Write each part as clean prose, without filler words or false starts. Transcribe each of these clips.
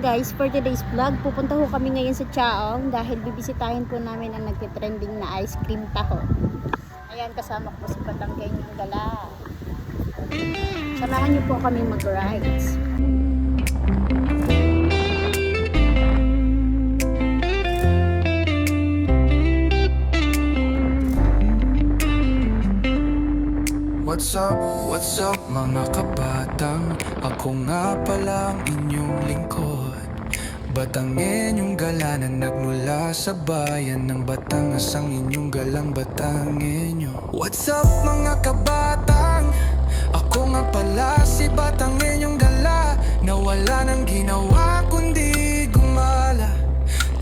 guys, for today's vlog, pupunta ho kami ngayon sa Chaong dahil bibisitahin po namin ang nagtitrending na ice cream taho. Ayan, kasama ko si Batanggay ng Gala. Samahan niyo po kami mag-rides. What's up mga kabatang? Ako nga pala ang inyong lingkod, Batangenyong Gala na nagmula sa bayan ng Batangas, ang inyong galang Batangenyo. What's up mga kabatang? Ako nga pala si Batangenyong Gala, na wala nang ginawa kundi gumala,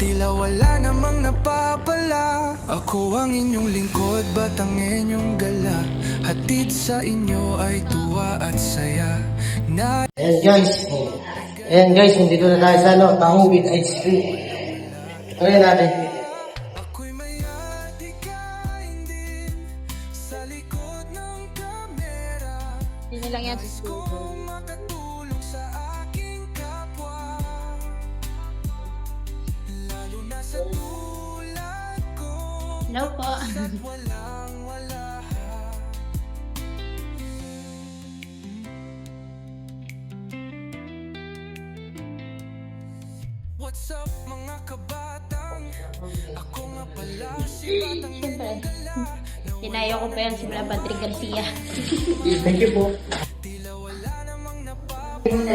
tila wala namang napapala. Ako ang inyong lingkod, Batangenyong Gala, hatid sa inyo ay tuwa at saya na... Ayan guys, nandito na tayo sa taho with ice cream. Try natin. Ako'y may atikain din sa likod ng kamera. Hindi lang yan si Gusto makatulong sa aking kapwa, lalo na sa tulad ko. Hello po. Walang wala. What's up mga kabatang? Ako nga pala si Batangenyong Gala. Tinayo ko pa yan si Patrick Garcia. Thank you po.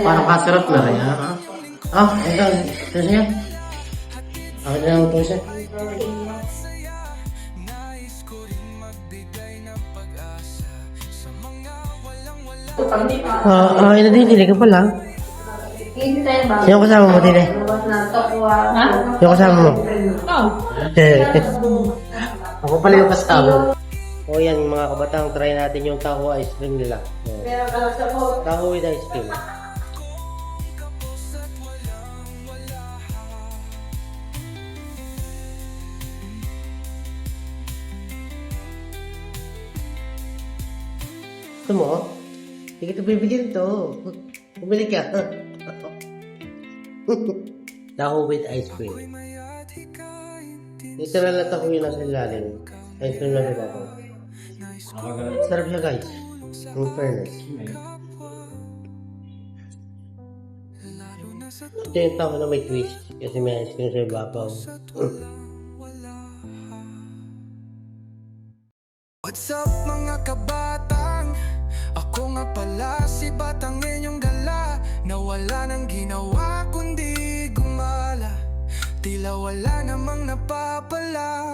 Parang kasarap na rin, ha? Ito. Ito siya. Ako na lang ito siya. Nais ko rin magbigay ng pag-asa sa mga walang wala. Ito din, hindi ka pala. Sino kasama mo din eh? Ha? Sino kasama mo? Oh. Ako pala yung kasama. O yan mga kabatang, try natin yung taho ice cream nila. Taho with ice cream. Gusto mo? Hindi kita bibigyan to. Bumili ka. Taho with ice cream. Literal na taho yun nasa ilalim. Ice cream lang diba ako. Sarap siya guys. In fairness. Ito yung taho na may twist. Kasi may ice cream sa ibabaw. What's up mga kabatang? Ako nga pala si Batangenyong Gala, na wala nang ginawa kundi gumala, tila wala namang napapala.